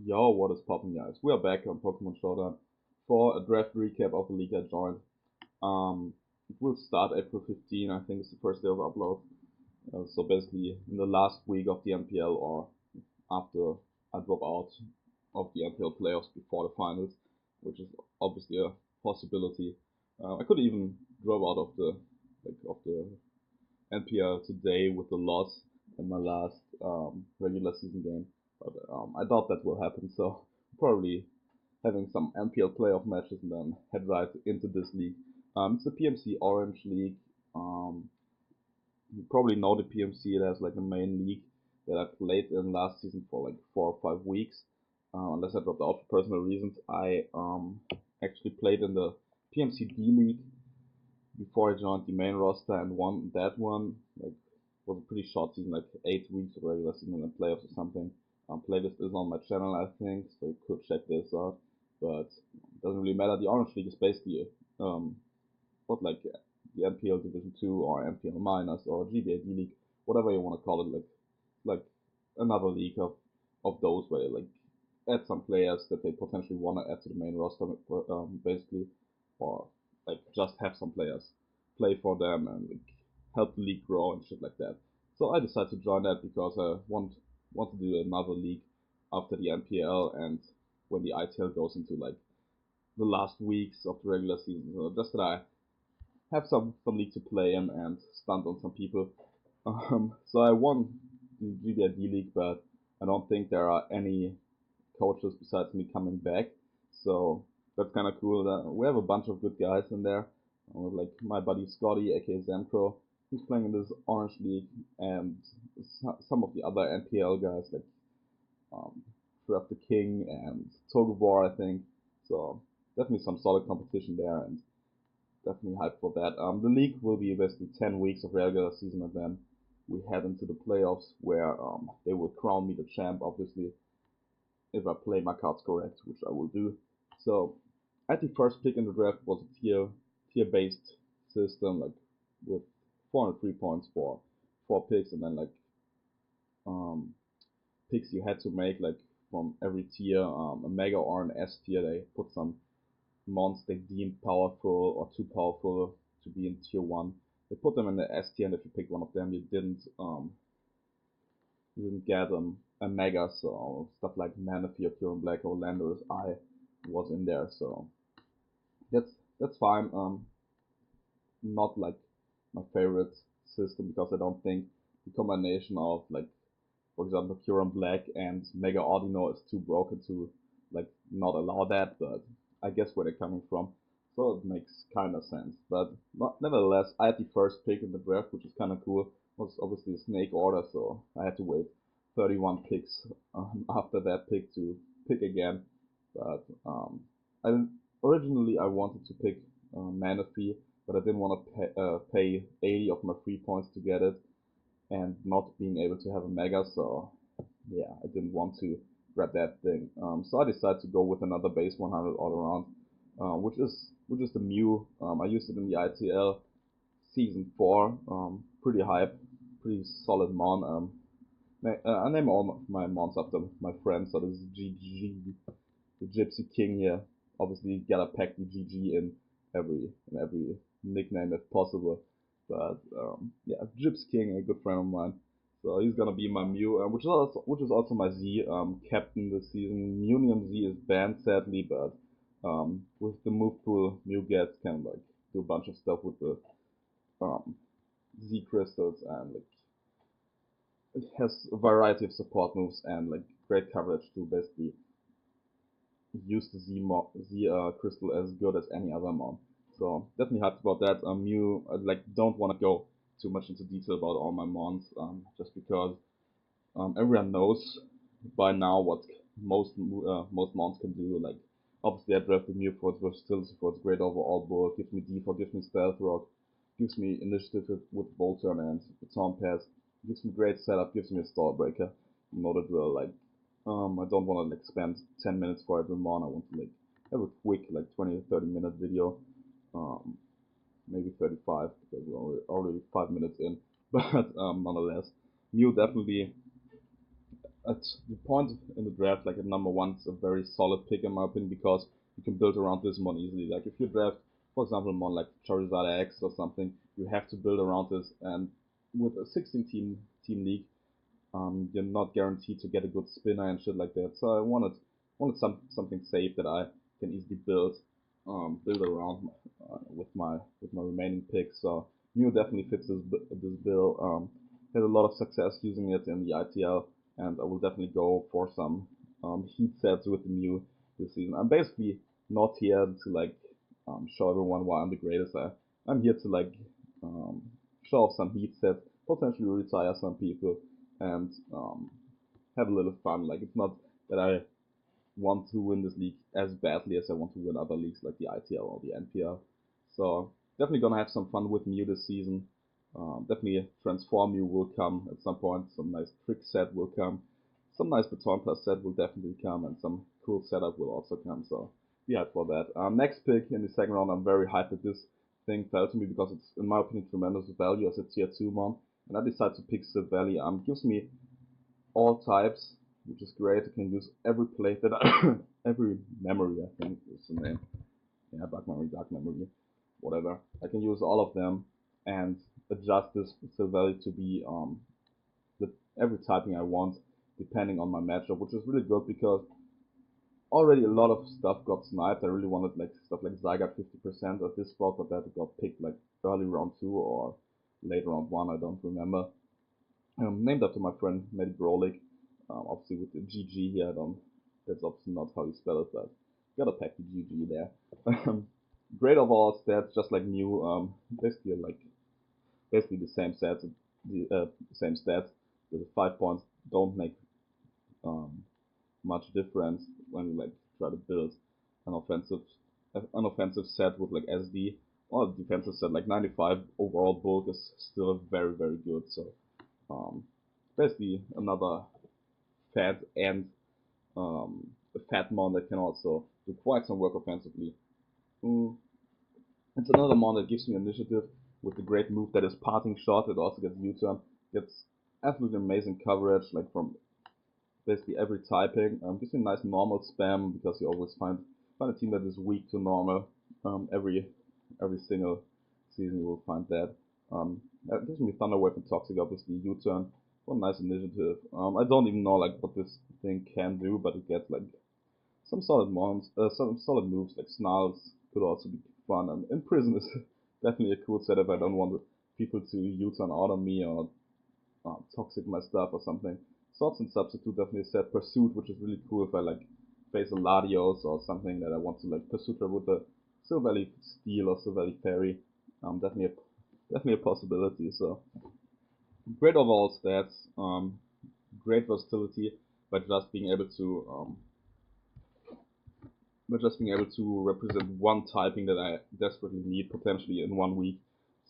Yo, what is poppin', guys? We are back on Pokemon Showdown for a draft recap of the league I joined. It will start April 15, I think it's the first day of upload. So basically, in the last week of the MPL or after I drop out of the MPL playoffs before the finals, which is obviously a possibility. I could even drop out of the NPL today with the loss in my last regular season game, but I doubt that will happen. So probably having some NPL playoff matches and then head right into this league. It's the PMC Orange League. Um, you probably know the PMC. It has like a main league that I played in last season for like 4 or 5 weeks. Unless I dropped out for personal reasons, I actually played in the PMC D League before I joined the main roster and won that one. Like, it was a pretty short season, like 8 weeks of regular season and playoffs or something. Playlist is on my channel, I think, so you could check this out. But it doesn't really matter. The Orange League is basically what like the MPL Division 2 or MPL Minors or GBA D League, whatever you want to call it, like another league of those where like add some players that they potentially want to add to the main roster, basically, or like just have some players play for them and like help the league grow and shit like that. So I decided to join that because I want to do another league after the NPL and when the ITL goes into like the last weeks of the regular season. So just that I have some league to play in and stunt on some people. So I won the GBID league, but I don't think there are any coaches besides me coming back. So that's kind of cool. We have a bunch of good guys in there. Like my buddy Scotty, aka Zamcro, who's playing in this Orange League, and some of the other NPL guys like um, Draft the King and Togobor, I think. So definitely some solid competition there, and definitely hyped for that. The league will be basically 10 weeks of regular season, and then we head into the playoffs where they will crown me the champ, obviously, if I play my cards correct, which I will do. So, I think first pick in the draft was a tier based system, like with 403 points for 4 picks, and then like um, picks you had to make like from every tier, a mega or an S tier. They put some mons they deemed powerful or too powerful to be in tier one. They put them in the S tier, and if you picked one of them, you didn't get a mega. So stuff like Manaphy or Pure Black or Landorus I was in there. So that's that's fine. Not like my favorite system because I don't think the combination of like, for example, Pure Black and Mega Ordino is too broken to like not allow that. But I guess where they're coming from, so it makes kind of sense. But nevertheless, I had the first pick in the draft, which is kind of cool. It was obviously a snake order, so I had to wait 31 picks after that pick to pick again. But I originally I wanted to pick Manaphy, but I didn't want to pay 80 of my free points to get it, and not being able to have a mega. So yeah, I didn't want to grab that thing. So I decided to go with another base 100 all around, which is the Mew. I used it in the ITL season 4. Pretty hype, pretty solid mon. I name all my mons after my friends. So this is GG, the Gypsy King here. Obviously, you gotta pack the GG in every nickname if possible. But yeah, Gypsy King, a good friend of mine. So he's gonna be my Mew, which is also my Z captain this season. Munium Z is banned sadly, but with the move pool, Mew gets can like do a bunch of stuff with the um, Z crystals, and like it has a variety of support moves and like great coverage to basically use the Z crystal as good as any other mon. So definitely hyped about that. You like don't want to go too much into detail about all my mons, just because everyone knows by now what most mons can do. Like obviously I drafted Mew for its versatility, for its great overall build, gives me default, gives me stealth rock, gives me initiative with Boltern and Baton Pass, gives me great setup, gives me a stall breaker. You know the drill. Like I don't want to like spend 10 minutes for every mon. I want to like have a quick like 20 to 30 minute video, um, maybe 35 because we're already 5 minutes in. But nonetheless, Mew definitely at the point in the draft, like at number one, it's a very solid pick in my opinion because you can build around this mon easily. Like if you draft, for example, mon like Charizard X or something, you have to build around this. And with a 16 team league, you're not guaranteed to get a good spinner and shit like that. So I wanted something safe that I can easily build around with my remaining picks. So Mew definitely fits this bill. Had a lot of success using it in the ITL, and I will definitely go for some heat sets with the Mew this season. I'm basically not here to like show everyone why I'm the greatest. I'm here to like um, show off some heat sets, potentially retire some people, and have a little fun. Like it's not that I want to win this league as badly as I want to win other leagues like the ITL or the NPL. So definitely gonna have some fun with Mew this season. Definitely a Transform Mew will come at some point. Some nice trick set will come. Some nice Baton Plus set will definitely come, and some cool setup will also come. So be hyped for that. Next pick in the second round, I'm very hyped that this thing fell to me because it's, in my opinion, tremendous value as a tier 2 mon. And I decided to pick Silvally. Gives me all types, which is great. I can use every plate that I, every memory, I think is the name. Yeah, bug memory, dark memory, whatever. I can use all of them and adjust this value to be the every typing I want, depending on my matchup, which is really good because already a lot of stuff got sniped. I really wanted like stuff like Zygarde 50% at this spot, but that got picked like early round 2 or late round 1, I don't remember. Named after my friend Medi Brolik, obviously with the GG here. That's obviously not how you spell it, but gotta pack the GG there. Great overall stats, just like Mew. Basically the same stats, the same stats. The 5 points don't make um, much difference when you like try to build an offensive set with like SD or a defensive set. Like 95 overall bulk is still very very good. So basically another fat and a fat mon that can also do quite some work offensively. Mm. It's another mon that gives me initiative with the great move that is parting shot. It also gets U-turn, gets absolutely amazing coverage, like from basically every typing. Gives me a nice normal spam because you always find a team that is weak to normal. Every single season you will find that. That gives me Thunder Wave and Toxic, obviously U-turn. What a nice initiative. I don't even know like what this thing can do, but it gets like some some solid moves like Snarls could also be fun. Imprison is definitely a cool setup. I don't want people to U-turn out on me or toxic my stuff or something. Swords and Substitute definitely set Pursuit, which is really cool if I like face a Latios or something that I want to like pursue her with a Silvally Steel or Silvally Fairy. Definitely a possibility. So great overall stats, great versatility, but just being able to represent one typing that I desperately need potentially in 1 week.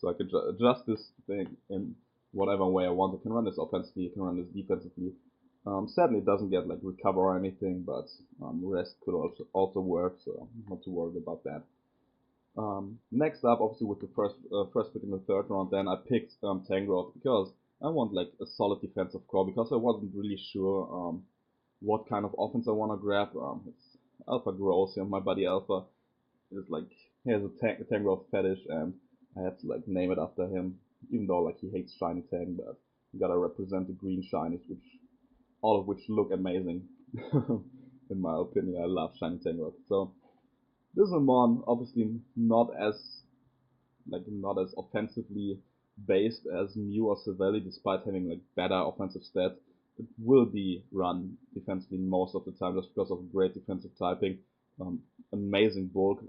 So I can adjust this thing in whatever way I want. I can run this offensively, I can run this defensively. Sadly, it doesn't get like recover or anything, but rest could also work, so I'm not too worried about that. Next up, obviously with the first pick in the third round, then I picked Tangrowth because I want like a solid defensive core because I wasn't really sure what kind of offense I want to grab. It's Alpha Gross, here, my buddy Alpha is like he has a Tangrowth fetish, and I had to like name it after him, even though like he hates shiny Tang, but you gotta represent the green shinies, all of which look amazing. In my opinion, I love shiny Tangrowth. So this is a mon obviously not as offensively based as Mew or Silvally, despite having like better offensive stats. It will be run defensively most of the time just because of great defensive typing, amazing bulk,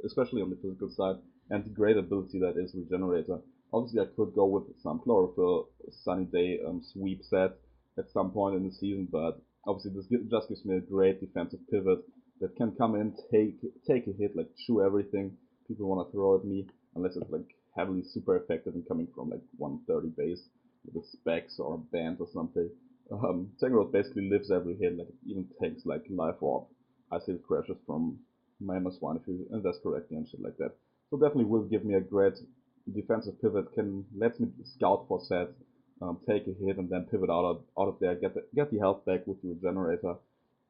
especially on the physical side, and the great ability that is Regenerator. Obviously, I could go with some Chlorophyll Sunny Day sweep set at some point in the season, but obviously this just gives me a great defensive pivot that can come in, take a hit, like chew everything people want to throw at me, unless it's like heavily super effective and coming from like 130 base with a Specs or a Band or something. Tangrowth basically lives every hit, like it even takes like Life Orb, Ice Hill crashes from -1 if you invest correctly and shit like that. So definitely will give me a great defensive pivot, can lets me scout for sets, take a hit and then pivot out of there, get the health back with the regenerator,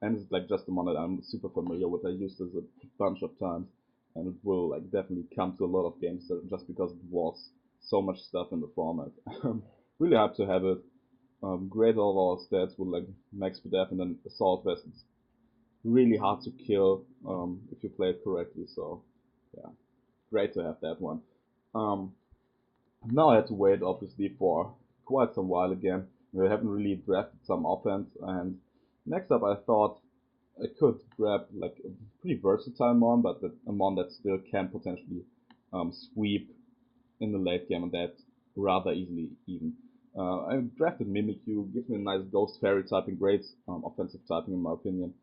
and it's like just a mon that I'm super familiar with. I used this a bunch of times, and it will like definitely come to a lot of games just because it was so much stuff in the format. Really hyped to have it. Great overall stats with like max PDF and then assault vest. It's really hard to kill if you play it correctly. So yeah, great to have that one. Um, Now I had to wait obviously for quite some while again. We haven't really drafted some offense, and next up I thought I could grab like a pretty versatile mon, but a mon that still can potentially sweep in the late game, and that rather easily even. I drafted Mimikyu, gives me a nice Ghost Fairy typing, great offensive typing in my opinion.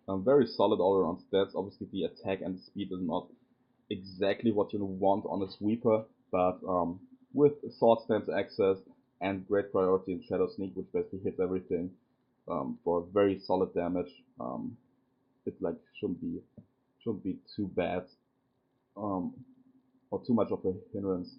Very solid all around stats. Obviously the attack and the speed is not exactly what you want on a sweeper, but with sword stance access and great priority in Shadow Sneak, which basically hits everything for very solid damage, it like shouldn't be too bad um, or too much of a hindrance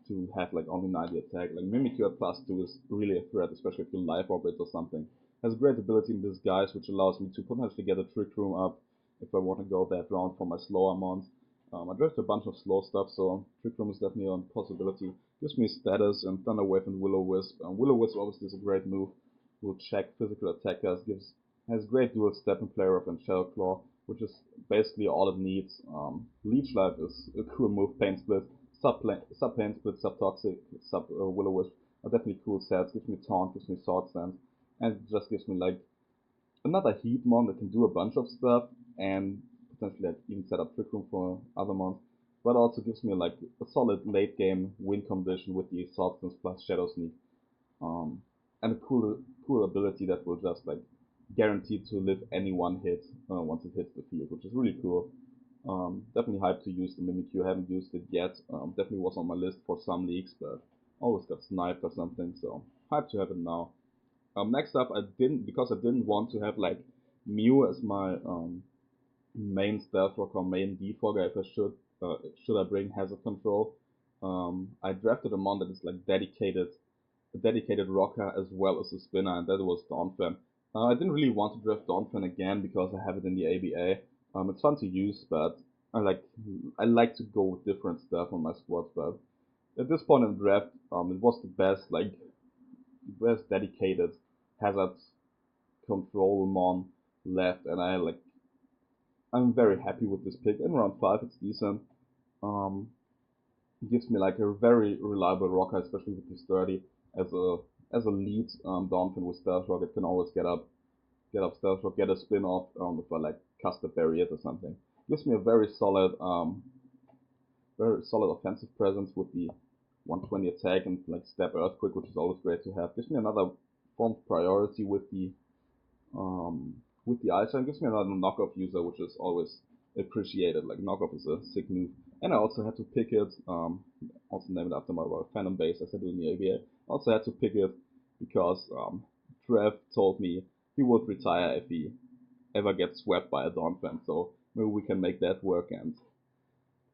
to have like only 90 attack. Like Mimikyu at +2 is really a threat, especially if you life orbit or something. Has great ability in disguise, which allows me to potentially get a trick room up if I want to go that round for my slower mons. I drafted a bunch of slow stuff, so trick room is definitely a possibility. Gives me status and Thunder Wave and Will-O-Wisp. Will-O-Wisp obviously is a great move. Will check physical attackers. Has great dual step and play rough and Shadow Claw, which is basically all it needs. Leech Life is a cool move. Pain Split, Sub Pain Split, Sub Toxic, Sub Will-O-Wisp are definitely cool sets. Gives me Taunt, gives me Sword Stance, and it just gives me like another Heat mon that can do a bunch of stuff and potentially like even set up Trick Room for other mons. But also gives me like a solid late game win condition with the Substance plus Shadow Sneak. And a cool ability that will just like guarantee to live any one hit once it hits the field, which is really cool. Definitely hyped to use the Mimikyu. I haven't used it yet. Definitely was on my list for some leagues, but always got sniped or something. So hyped to have it now. Next up, because I didn't want to have like Mew as my main stealth rock or main default guy. If I should I bring Hazard Control? I drafted a mon that is like a dedicated rocker as well as a spinner, and that was Dawnfan. I didn't really want to draft Dawnfan again because I have it in the ABA. It's fun to use, but I like to go with different stuff on my squads. But at this point in the draft, it was the best dedicated Hazard Control mon left, and I'm very happy with this pick. In round 5, it's decent. Um, it gives me like a very reliable rocker, especially with this 30 as a lead Dawnfin with Stealth Rock. It can always get up Stealth Rock, get a spin off if I like cast a barrier or something. Gives me a very solid offensive presence with the 120 attack and like Step Earthquake, which is always great to have. Gives me another form of priority with the Ice Giant. Gives me another knockoff user, which is always appreciated. Like knockoff is a sick move. And I also had to pick it, also named after my Phantom base as I do in the ABA. Also had to pick it because Trev told me he would retire if he ever gets swept by a Dawnfan. So maybe we can make that work and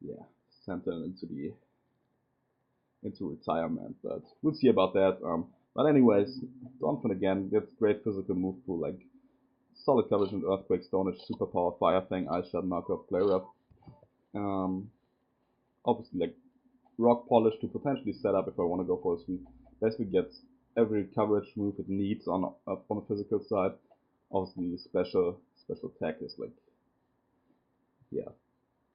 yeah, send him into retirement. But we'll see about that. But anyways, Dawnfan again gets great physical move pool, like solid coverage and Earthquake, Stone Edge, Superpower, Fire Fang, Ice Shot, Knockoff, Flare Up. Obviously like Rock Polish to potentially set up if I want to go for a sweep. Basically gets every coverage move it needs on the physical side. Obviously special attack is like yeah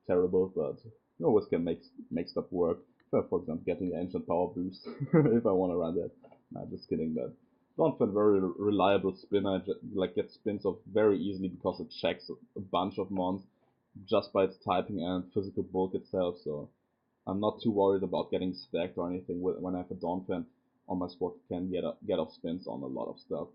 terrible, but you always can make stuff work. For example, getting the Ancient Power boost if I want to run that. Nah, just kidding. But Dawnfan very reliable spinner, like gets spins off very easily because it checks a bunch of mons just by its typing and physical bulk itself. So I'm not too worried about getting stacked or anything when I have a Dawnfan on my squad. Can get off spins on a lot of stuff.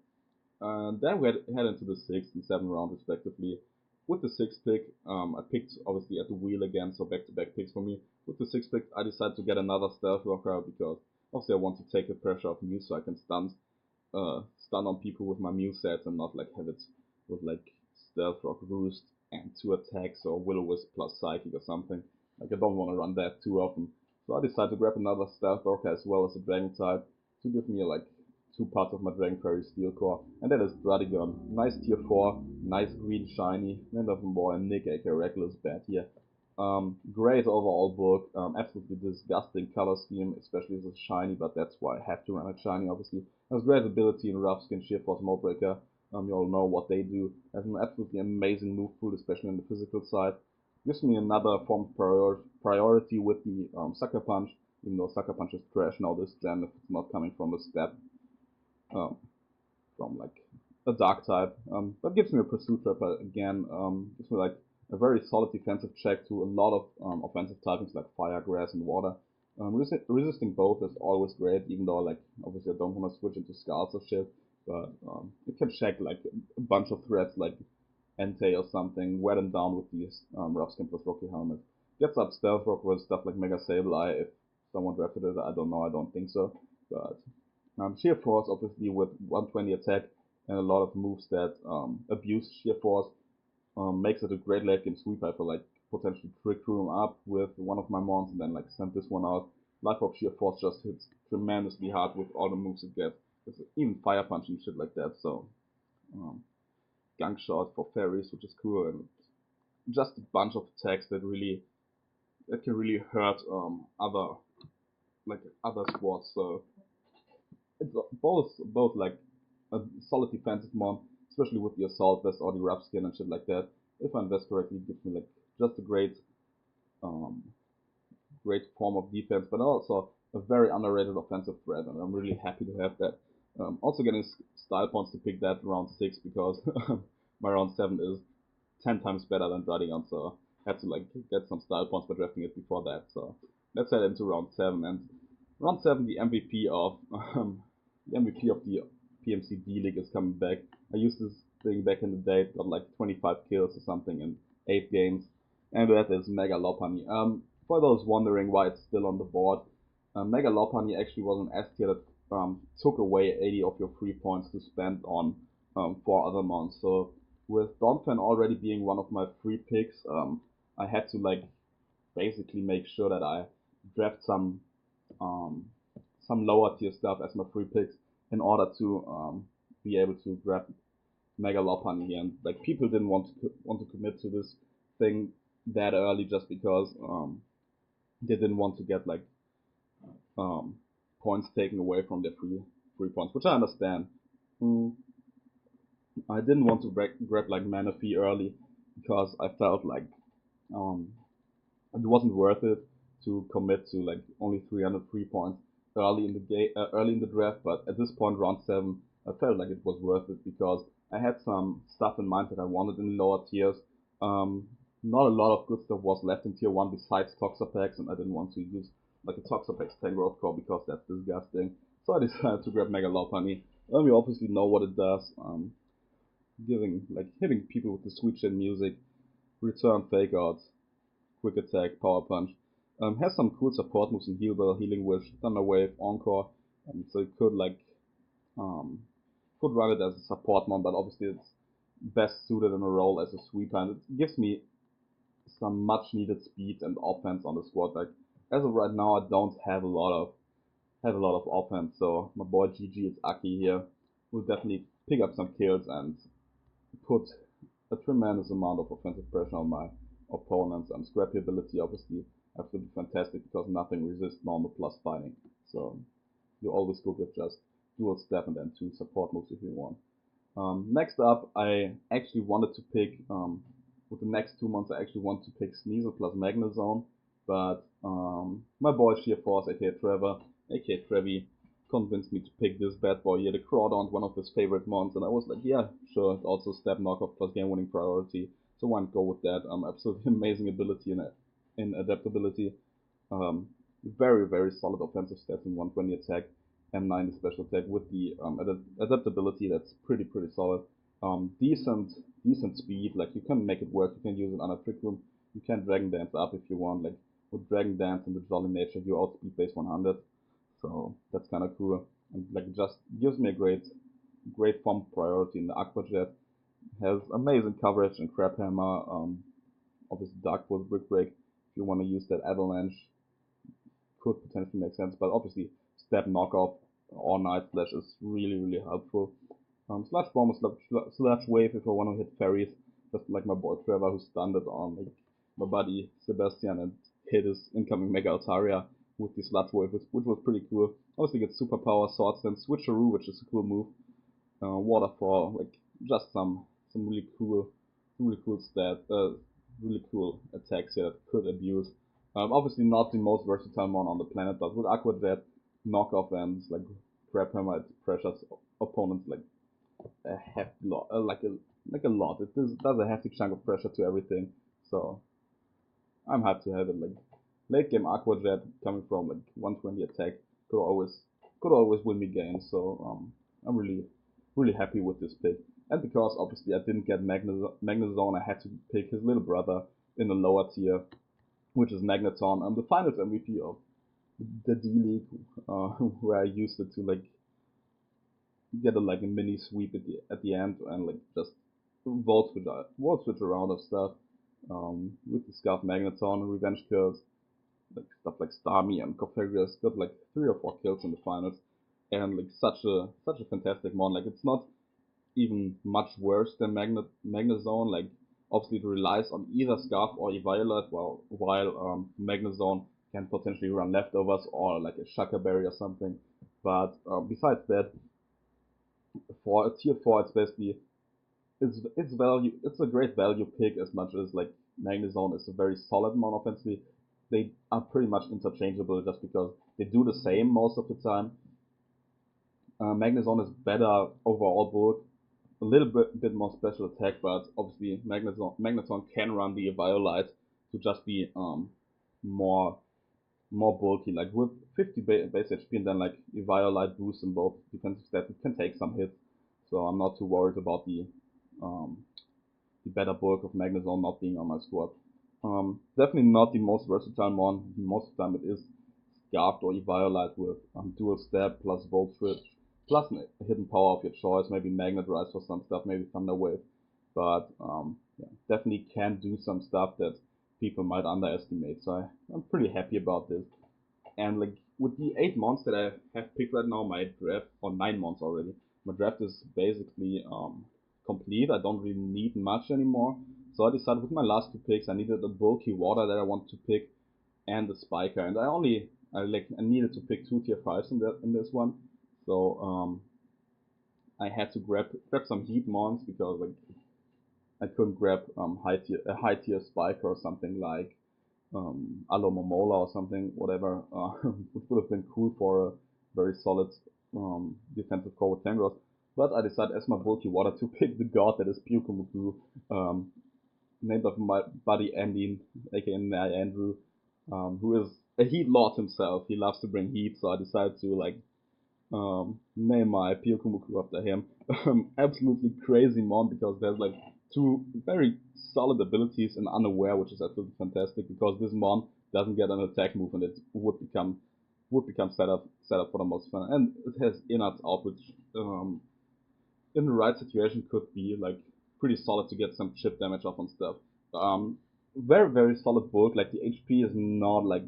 And then we head into the 6th and 7th round respectively. With the 6th pick, I picked obviously at the wheel again, so back-to-back picks for me. With the 6th pick, I decided to get another Stealth Rocker because obviously I want to take the pressure off Mew so I can stun on people with my Mew sets and not like have it with like Stealth Rock Roost and 2 attacks or Will-O-Wisp plus Psychic or something. Like I don't want to run that too often. So I decided to grab another Stealth Rocker as well as a Dragon type to give me like two parts of my Dragon Fairy Steel Core, and that is Dradigon. Nice tier 4, nice green shiny, Land of Boy and Nick, aka Reckless Bat here. Great overall book, absolutely disgusting color scheme, especially as it's shiny, but that's why I have to run it shiny, obviously. Has great ability in Rough Skin, Sheer Force, Moldbreaker. You all know what they do. Has an absolutely amazing move pool, especially on the physical side. Gives me another form of priority with the Sucker Punch, even though Sucker Punch is trash now this gen if it's not coming from a step, from like a dark type. But gives me a Pursuit Trapper again, gives me like a very solid defensive check to a lot of offensive typings like Fire, Grass, and Water. Resisting both is always great, even though like obviously I don't want to switch into Scars or shit. But it can check like a bunch of threats like Entei or something, wear them down with these Rough Skin plus Rocky Helmet. Gets up Stealth Rock with stuff like Mega Sableye if someone drafted it. I don't know, I don't think so. But Sheer Force, obviously, with 120 attack and a lot of moves that abuse Sheer Force, makes it a great late game sweeper for like potentially Trick Room up with one of my mons and then like send this one out. Life of Sheer Force just hits tremendously hard with all the moves it gets. It's even Fire Punch and shit like that, so Gunk Shot for fairies, which is cool, and just a bunch of attacks that can really hurt other squads. So it's both like a solid defensive mon, especially with the assault vest or the rough skin and shit like that. If I invest correctly, it gives me like just a um, great form of defense, but also a very underrated offensive threat, and I'm really happy to have that. Also getting style points to pick that round 6 because my round 7 is 10 times better than Dradigon, so I had to like get some style points by drafting it before that. So let's head into round 7, and round 7 the MVP of the PMC D League is coming back. I used this thing back in the day, got like 25 kills or something in 8 games, and that is Mega Lopunny. For those wondering why it's still on the board, Mega Lopunny actually was an S tier that took away 80 of your free points to spend on 4 other mons. So with Donphan already being one of my free picks, I had to like basically make sure that I draft um, some lower tier stuff as my free picks in order to be able to grab Mega Lopunny. And like people didn't want to commit to this thing that early just because they didn't want to get like um, points taken away from their free points, which I understand. Mm, I didn't want to grab like Manaphy early because I felt like um, it wasn't worth it to commit to like only 300 free points early in the draft. But at this point, round 7, I felt like it was worth it because I had some stuff in mind that I wanted in lower tiers. Um, Not a lot of good stuff was left in tier 1 besides Toxapex, and I didn't want to use like a Toxapex 10 growth core because that's disgusting. So I decided to grab Mega Lopunny. You obviously know what it does. Hitting people with the sweet chin music, return fake outs, quick attack, power punch. Has some cool support moves in Heal Bell, Healing Wish, Thunder Wave, Encore. So you um, could run it as a support mon, but obviously it's best suited in a role as a sweeper, and it gives me some much needed speed and offense on the squad. Like as of right now, I don't have a lot of offense, so my boy GG, it's Aki here, will definitely pick up some kills and put a tremendous amount of offensive pressure on my opponents. And scrappy ability, obviously, absolutely fantastic because nothing resists normal plus fighting. So you always go with just dual step and then 2 support moves if you want. Next up, I actually wanted to pick, with the next 2 months, I actually want to pick Sneasel plus Magnezone, but my boy Sheer Force, aka Trevor, aka Trevi, convinced me to pick this bad boy here, the Crawdaunt, one of his favorite mons, and I was like, yeah, sure, it's also step knockoff plus game winning priority, so why not go with that? Absolutely amazing ability in adaptability. Very, very solid offensive stats in 120 attack and 90 special attack with the adaptability that's pretty solid. Decent speed, like you can make it work, you can use it on a Trick Room, you can Dragon Dance up if you want, like with Dragon Dance and the Jolly Nature you outspeed base 100, so that's kind of cool, and like just gives me a great form priority in the Aqua Jet. Has amazing coverage and Crab Hammer, obviously Dark Pulse, Brick Break if you want to use that Avalanche could potentially make sense, but obviously step knockoff or Night Slash is really helpful. Slash Bomb, Slash Wave if I want to hit fairies, just like my boy Trevor who stunned it on like my buddy Sebastian and hit his incoming Mega Altaria with the Sludge Wave, which was pretty cool. Obviously gets Superpower, Swords Dance, Switcheroo, which is a cool move. Waterfall, like just some really cool really cool attacks here that could abuse. Obviously not the most versatile one on the planet, but with Aqua Jet, knockoff and like Grab Hammer, it pressures opponents like a hefty lot, like a lot. It does a hefty chunk of pressure to everything. So I'm happy to have it. Like late game Aqua Jet coming from like 120 attack could always win me games. So I'm really happy with this pick. And because obviously I didn't get Magnezone, I had to pick his little brother in the lower tier, which is Magneton. I'm the finals MVP of the D League, where I used it to like get a mini sweep at the end and like just volt switch around of stuff. With the Scarf Magneton, Revenge kills, like stuff like Starmie and Cofagrius got like 3 or 4 kills in the finals, and like such a fantastic mon. Like it's not even much worse than Magnezone. Like obviously it relies on either Scarf or Eviolite, while Magnezone can potentially run leftovers or like a Shaka Berry or something. But besides that, for a tier 4, it's basically it's a great value pick as much as like Magnezone is a very solid mon offensively. They are pretty much interchangeable just because they do the same most of the time. Magnezone is better overall bulk, a little bit more special attack, but obviously Magneton can run the Eviolite to just be more bulky. Like with 50 base HP and then like Eviolite boost in both defensive stats, it can take some hits. So I'm not too worried about um, the better bulk of Magnezone not being on my squad. Definitely not the most versatile mon. Most of the time it is Scarfed or Eviolite with dual stab plus Volt Switch plus a hidden power of your choice, maybe Magnet Rise for some stuff, maybe Thunder Wave. But yeah, definitely can do some stuff that people might underestimate. So I'm pretty happy about this. And like with the 8 months that I have picked right now, my draft, or 9 months already, my draft is basically complete. I don't really need much anymore. So I decided with my last 2 picks, I needed a bulky water that I want to pick and a spiker. And I needed to pick 2 tier 5s in this one. So I had to grab some heat mons because like I couldn't grab a high tier spiker or something like Alo Momola or something, whatever, which would have been cool for a very solid defensive core with Tangros. But I decided as my bulky water to pick the god that is Pyukumuku, named after my buddy Andy, aka Andrew, who is a heat lord himself. He loves to bring heat, so I decided to like name my Pyukumuku after him. Absolutely crazy mon because there's like 2 very solid abilities in Unaware, which is absolutely fantastic because this mon doesn't get an attack move and it would become set up for the most fun. And it has in-outs out, which in the right situation could be like pretty solid to get some chip damage off on stuff. Very solid bulk. Like the HP is not like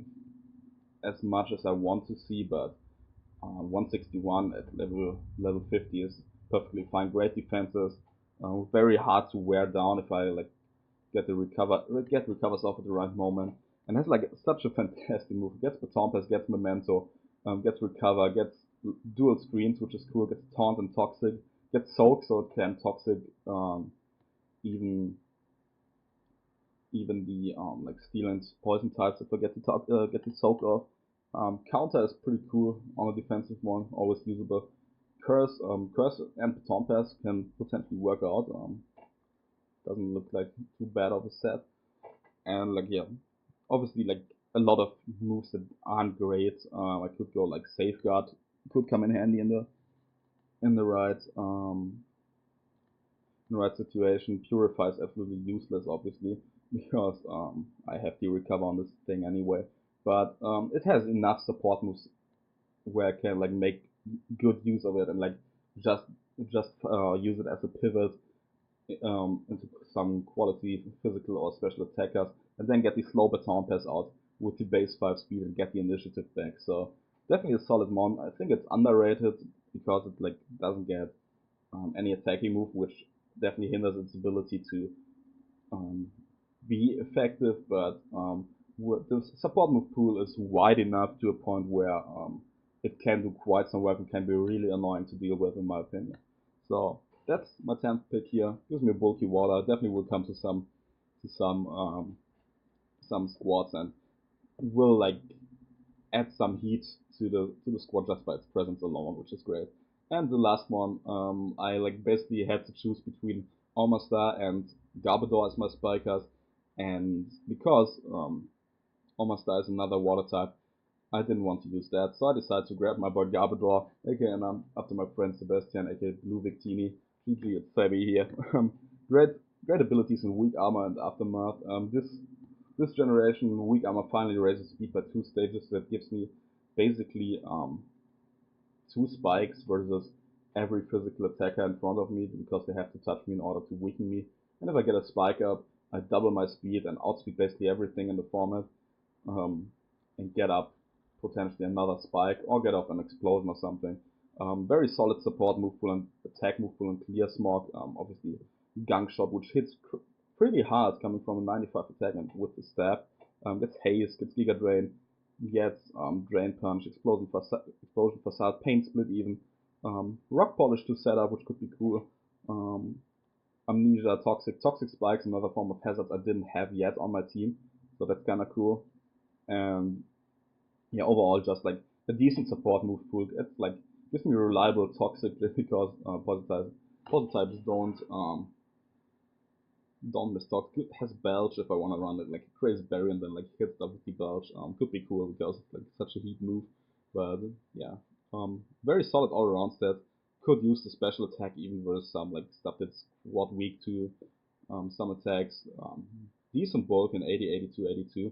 as much as I want to see, but 161 at level 50 is perfectly fine. Great defenses, very hard to wear down if I like get recovers off at the right moment, and has like such a fantastic move. Gets Baton Pass, gets Memento, gets Recover, gets dual screens, which is cool. Gets Taunt and Toxic, gets Soak, so it can Toxic even the like Steel and Poison types if I get the Soak off. Counter is pretty cool on a defensive one, always usable. Curse and Baton Pass can potentially work out. Doesn't look like too bad of a set. And like yeah, obviously like a lot of moves that aren't great. I could go like Safeguard, could come in handy in the right situation. Purify is absolutely useless, obviously, because I have the recover on this thing anyway. But it has enough support moves where I can like make good use of it and like just use it as a pivot into some quality physical or special attackers, and then get the slow Baton Pass out with the base 5 speed and get the initiative back. So definitely a solid mon. I think it's underrated because it like doesn't get any attacking move, which definitely hinders its ability to um, be effective. But the support move pool is wide enough to a point where it can do quite some work and can be really annoying to deal with, in my opinion. So that's my 10th pick here. Gives me a bulky water. Definitely will come to some squads and will like add some heat to the squad just by its presence alone, which is great. And the last one, I like basically had to choose between Almastar and Garbodor as my spikers, and because Almastar is another water type, I didn't want to use that, so I decided to grab my boy Garbodor, aka after my friend Sebastian, aka Blue Victini. GG, it's Fabi here. great, great abilities in weak armor and aftermath. This generation, weak armor finally raises speed by 2 stages. That gives me basically 2 spikes versus every physical attacker in front of me because they have to touch me in order to weaken me. And if I get a spike up, I double my speed and outspeed basically everything in the format, and get up potentially another spike or get off an explosion or something. Very solid support move pool and attack move pool and clear smog. Obviously, gunk shot, which hits pretty hard coming from a 95 attack and with the stab. Gets haste, gets giga drain, gets drain punch, explosion facade, paint split even. Rock polish to set up, which could be cool. Amnesia, toxic spikes, another form of hazards I didn't have yet on my team, so that's kind of cool. And yeah, overall just like a decent support move pool. It's like gives me reliable toxic because positives don't miss toxic. It has belch if I want to run it like a crazy berry and then like hits WT belch. Could be cool because it's like such a heat move. But yeah, very solid all around stats. Could use the special attack even versus some like stuff that's squad weak to some attacks. Decent bulk in 80, 82, 82.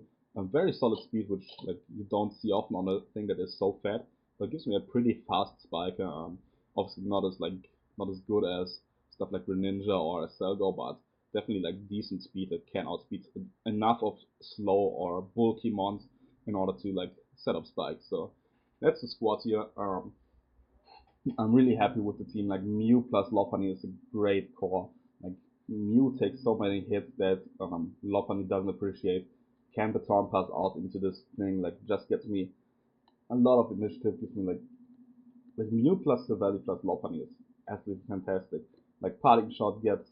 Very solid speed, which like you don't see often on a thing that is so fat. But it gives me a pretty fast spiker. Obviously not as good as stuff like Greninja or a Selgo, but definitely like decent speed that can outspeed enough of slow or bulky mons in order to like set up spikes. So that's the squad here. I'm really happy with the team. Like Mew plus Lopunny is a great core. Like Mew takes so many hits that Lopunny doesn't appreciate. Can baton pass out into this thing, like just gets me a lot of initiative, gives me like Mew plus Silvally plus Lopunny is absolutely fantastic. Like parting shot gets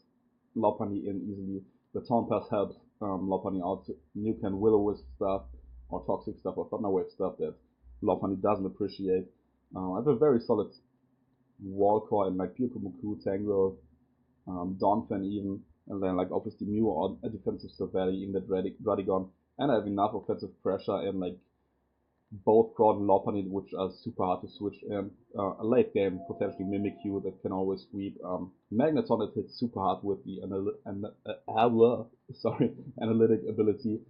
Lopunny in easily. Baton pass helps Lopunny out. Mew can Will-O-Wisp stuff or toxic stuff or Thunder Wave stuff that Lopunny doesn't appreciate. I have a very solid wall core in like Pyukumuku, Tangrowth, Donphan even, and then like obviously Mew or a defensive Silvally in that Radigon, and I have enough offensive pressure in like both Crowd and Lopunny, which are super hard to switch in. A late game potentially Mimikyu that can always sweep. Magneton that hits super hard with the analytic ability,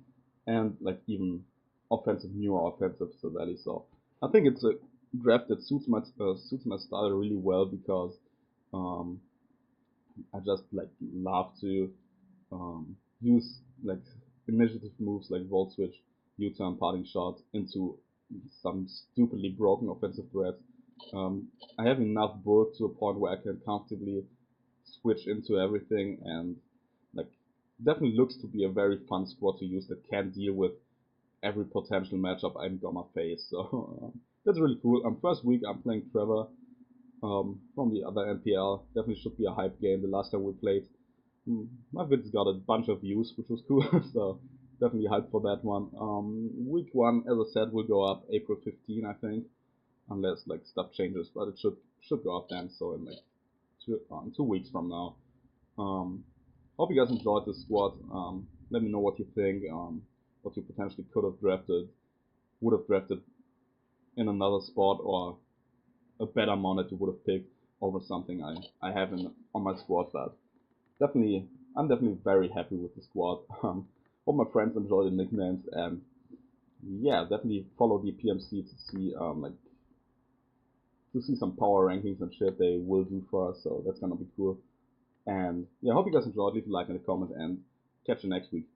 and like even offensive Mew or offensive Silvally. So I think it's a draft that suits my style really well because I just like love to use like initiative moves like Volt Switch, U-turn, parting shot into some stupidly broken offensive threats. I have enough bulk to a point where I can comfortably switch into everything, and like definitely looks to be a very fun squad to use that can deal with every potential matchup I'm gonna face. So that's really cool. First week I'm playing Trevor from the other NPL. Definitely should be a hype game. The last time we played, my vids got a bunch of views, which was cool. So definitely hyped for that one. Week 1, as I said, will go up April 15, I think, unless like stuff changes, but it should go up then. So in like 2 weeks from now. Hope you guys enjoyed this squad. Let me know what you think. What you potentially could have drafted, would have drafted in another spot, or a better mon that you would have picked over something I have on my squad. But I'm definitely very happy with the squad. Hope my friends enjoy the nicknames, and yeah, definitely follow the PMC to see some power rankings and shit they will do for us. So that's gonna be cool. And yeah, hope you guys enjoyed. Leave a like in the comment and catch you next week.